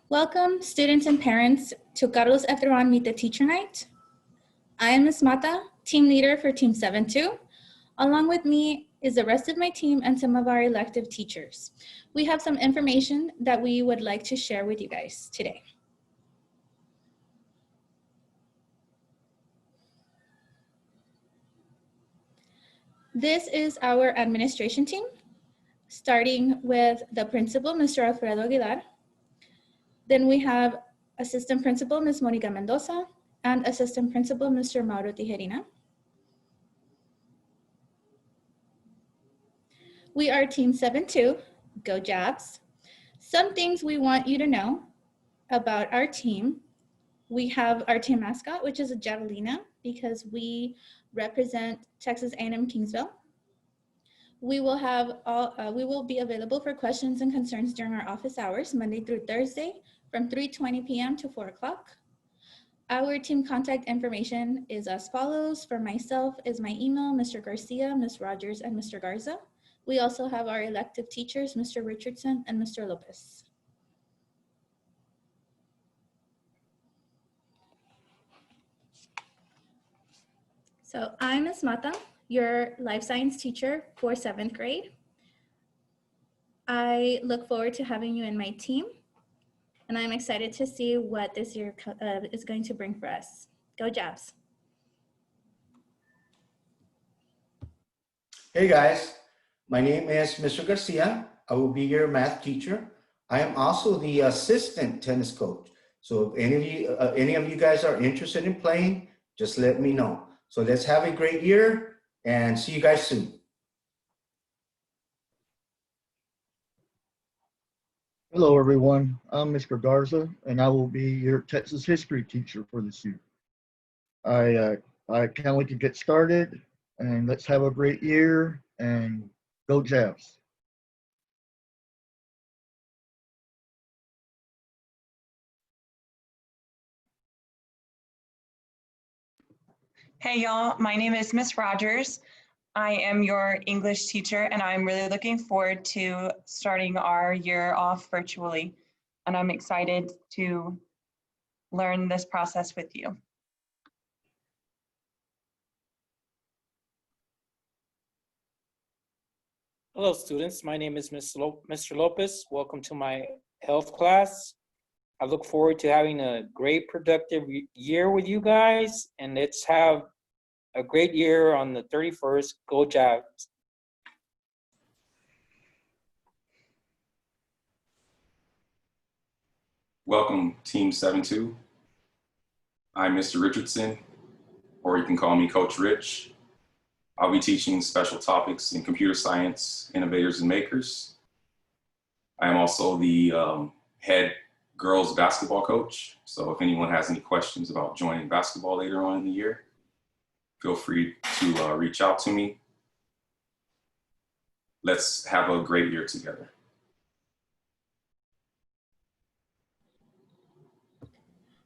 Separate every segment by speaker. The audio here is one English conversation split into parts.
Speaker 1: Welcome, students and parents, to Carlos Efteron Meet the Teacher Night. I am Ms. Mata, team leader for Team 7-2. Along with me is the rest of my team and some of our elective teachers. We have some information that we would like to share with you guys today. This is our administration team, starting with the principal, Mr. Alfredo Aguilar. Then we have assistant principal, Ms. Monica Mendoza, and assistant principal, Mr. Mauro Tijerina. We are Team 7-2, go Jabs. Some things we want you to know about our team. We have our team mascot, which is a javelina, because we represent Texas A&M Kingsville. We will be available for questions and concerns during our office hours, Monday through Thursday, from 3:20 p.m. to 4 o'clock. Our team contact information is as follows. For myself is my email, Mr. Garcia, Ms. Rogers, and Mr. Garza. We also have our elective teachers, Mr. Richardson and Mr. Lopez. So I'm Ms. Mata, your life science teacher for 7th grade. I look forward to having you in my team, and I'm excited to see what this year is going to bring for us. Go Jabs.
Speaker 2: Hey guys, my name is Mr. Garcia. I will be your math teacher. I am also the assistant tennis coach. So if any of you guys are interested in playing, just let me know. So let's have a great year and see you guys soon.
Speaker 3: Hello, everyone. I'm Mr. Garza, and I will be your Texas history teacher for this year. I can't wait to get started, and let's have a great year, and go Jabs.
Speaker 4: Hey y'all, my name is Miss Rogers. I am your English teacher, and I'm really looking forward to starting our year off virtually. And I'm excited to learn this process with you.
Speaker 5: Hello students, my name is Mr. Lopez. Welcome to my health class. I look forward to having a great productive year with you guys, and let's have a great year on the 31st. Go Jabs.
Speaker 6: Welcome Team 7-2. I'm Mr. Richardson, or you can call me Coach Rich. I'll be teaching special topics in computer science, innovators and makers. I am also the head girls basketball coach. So if anyone has any questions about joining basketball later on in the year, feel free to reach out to me. Let's have a great year together.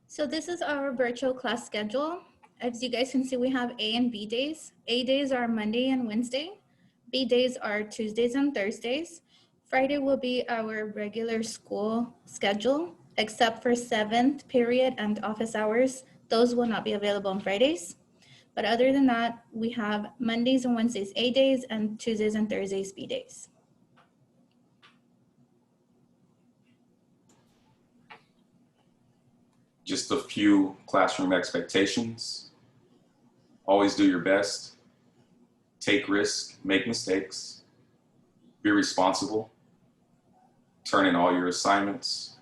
Speaker 1: So this is our virtual class schedule. As you guys can see, we have A and B days. A days are Monday and Wednesday. B days are Tuesdays and Thursdays. Friday will be our regular school schedule, except for 7th period and office hours. Those will not be available on Fridays. But other than that, we have Mondays and Wednesdays A days and Tuesdays and Thursdays B days.
Speaker 6: Just a few classroom expectations. Always do your best. Take risks, make mistakes. Be responsible. Turn in all your assignments.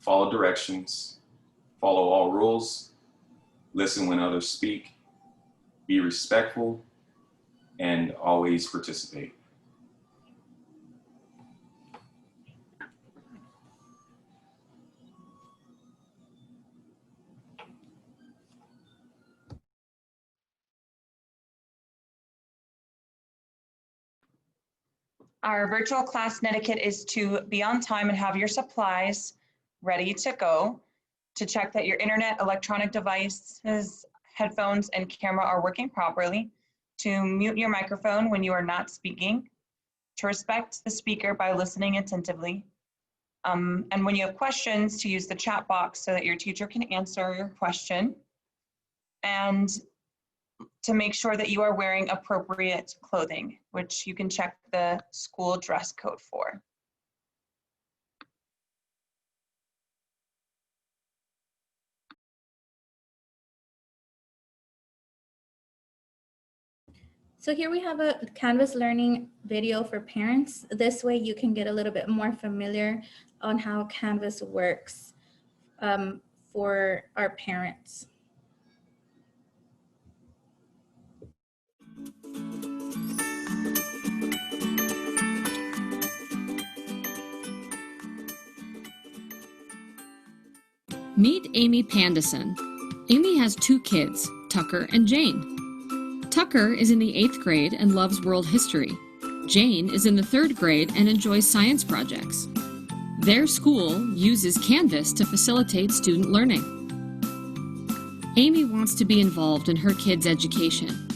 Speaker 6: Follow directions. Follow all rules. Listen when others speak. Be respectful and always participate.
Speaker 4: Our virtual class etiquette is to be on time and have your supplies ready to go, to check that your internet, electronic devices, headphones, and camera are working properly, to mute your microphone when you are not speaking, to respect the speaker by listening attentively, And when you have questions, to use the chat box so that your teacher can answer your question. And to make sure that you are wearing appropriate clothing, which you can check the school dress code for.
Speaker 1: So here we have a Canvas learning video for parents. This way you can get a little bit more familiar on how Canvas works for our parents.
Speaker 7: Meet Amy Pandison. Amy has 2 kids, Tucker and Jane. Tucker is in the 8th grade and loves world history. Jane is in the 3rd grade and enjoys science projects. Their school uses Canvas to facilitate student learning. Amy wants to be involved in her kids' education,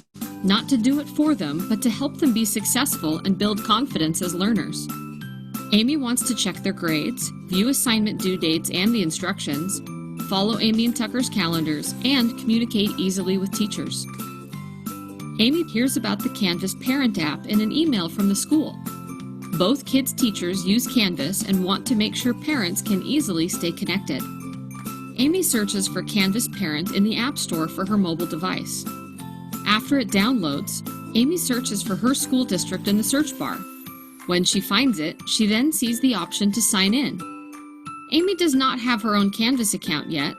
Speaker 7: not to do it for them, but to help them be successful and build confidence as learners. Amy wants to check their grades, view assignment due dates and the instructions, follow Amy and Tucker's calendars, and communicate easily with teachers. Amy hears about the Canvas parent app in an email from the school. Both kids' teachers use Canvas and want to make sure parents can easily stay connected. Amy searches for Canvas Parent in the App Store for her mobile device. After it downloads, Amy searches for her school district in the search bar. When she finds it, she then sees the option to sign in. Amy does not have her own Canvas account yet,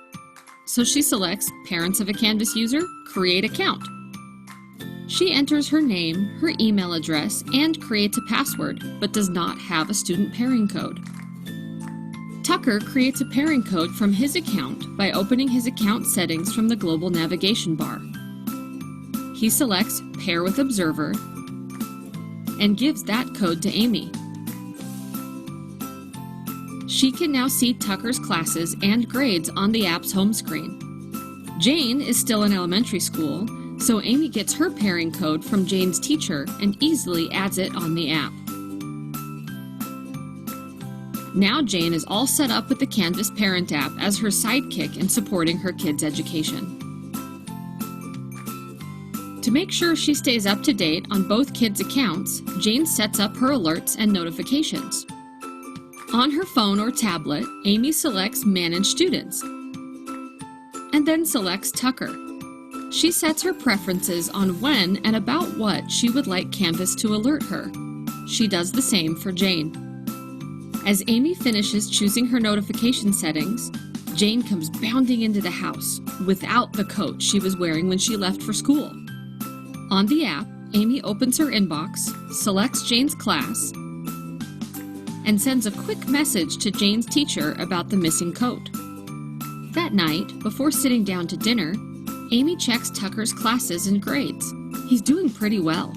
Speaker 7: so she selects Parents of a Canvas User, Create Account. She enters her name, her email address, and creates a password, but does not have a student pairing code. Tucker creates a pairing code from his account by opening his account settings from the global navigation bar. He selects Pair with Observer and gives that code to Amy. She can now see Tucker's classes and grades on the app's home screen. Jane is still in elementary school, so Amy gets her pairing code from Jane's teacher and easily adds it on the app. Now Jane is all set up with the Canvas Parent app as her sidekick in supporting her kids' education. To make sure she stays up to date on both kids' accounts, Jane sets up her alerts and notifications. On her phone or tablet, Amy selects Manage Students and then selects Tucker. She sets her preferences on when and about what she would like Canvas to alert her. She does the same for Jane. As Amy finishes choosing her notification settings, Jane comes bounding into the house without the coat she was wearing when she left for school. On the app, Amy opens her inbox, selects Jane's class, and sends a quick message to Jane's teacher about the missing coat. That night, before sitting down to dinner, Amy checks Tucker's classes and grades. He's doing pretty well.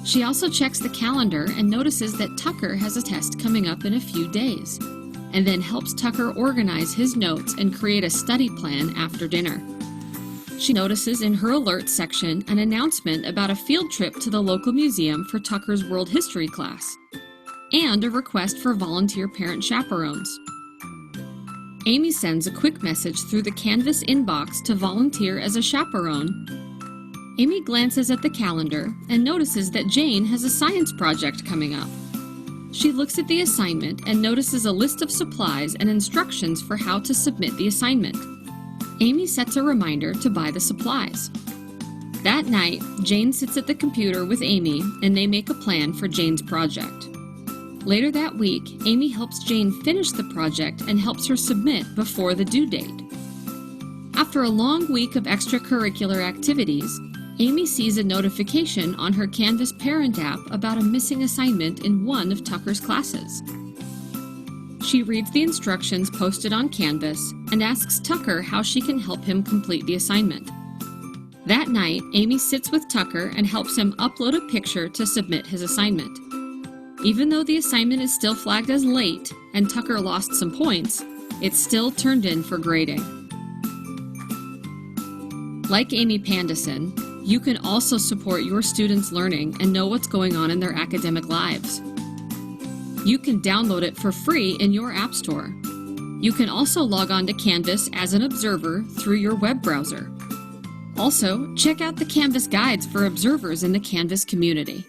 Speaker 7: She also checks the calendar and notices that Tucker has a test coming up in a few days, and then helps Tucker organize his notes and create a study plan after dinner. She notices in her alerts section an announcement about a field trip to the local museum for Tucker's world history class, and a request for volunteer parent chaperones. Amy sends a quick message through the Canvas inbox to volunteer as a chaperone. Amy glances at the calendar and notices that Jane has a science project coming up. She looks at the assignment and notices a list of supplies and instructions for how to submit the assignment. Amy sets a reminder to buy the supplies. That night, Jane sits at the computer with Amy and they make a plan for Jane's project. Later that week, Amy helps Jane finish the project and helps her submit before the due date. After a long week of extracurricular activities, Amy sees a notification on her Canvas Parent app about a missing assignment in one of Tucker's classes. She reads the instructions posted on Canvas and asks Tucker how she can help him complete the assignment. That night, Amy sits with Tucker and helps him upload a picture to submit his assignment. Even though the assignment is still flagged as late and Tucker lost some points, it's still turned in for grading. Like Amy Pandison, you can also support your students' learning and know what's going on in their academic lives. You can download it for free in your App Store. You can also log on to Canvas as an observer through your web browser. Also, check out the Canvas guides for observers in the Canvas community.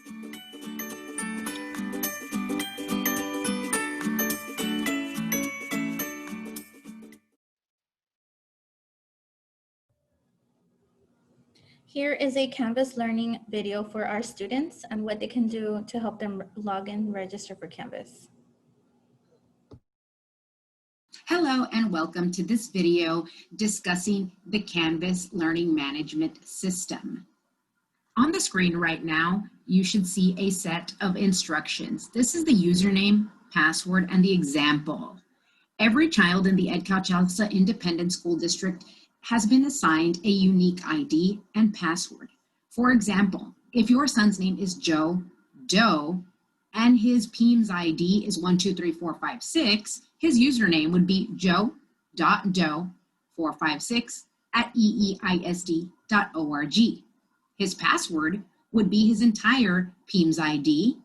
Speaker 1: Here is a Canvas learning video for our students and what they can do to help them log in, register for Canvas.
Speaker 8: Hello and welcome to this video discussing the Canvas Learning Management System. On the screen right now, you should see a set of instructions. This is the username, password, and the example. Every child in the Edcouch Alsa Independent School District has been assigned a unique ID and password. For example, if your son's name is Joe Doe and his PEMS ID is 123456, his username would be joe.doe456@eeisd.org. His password would be his entire PEMS ID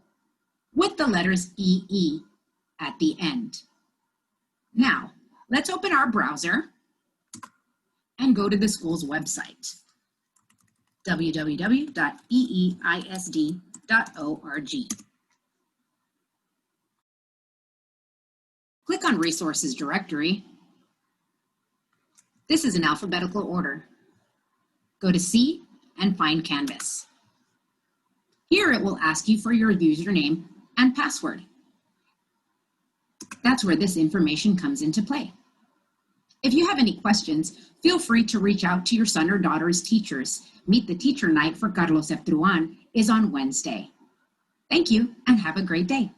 Speaker 8: with the letters EE at the end. Now, let's open our browser and go to the school's website, www.eeisd.org. Click on Resources Directory. This is in alphabetical order. Go to C and find Canvas. Here it will ask you for your username and password. That's where this information comes into play. If you have any questions, feel free to reach out to your son or daughter's teachers. Meet the Teacher Night for Carlos F. Truan is on Wednesday. Thank you and have a great day.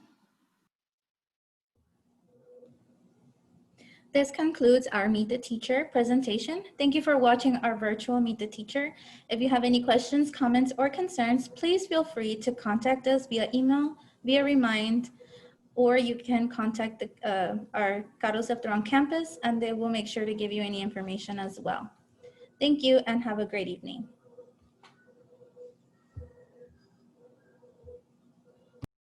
Speaker 1: This concludes our Meet the Teacher presentation. Thank you for watching our virtual Meet the Teacher. If you have any questions, comments, or concerns, please feel free to contact us via email, via Remind, or you can contact our Carlos F. Truan campus and they will make sure to give you any information as well. Thank you and have a great evening.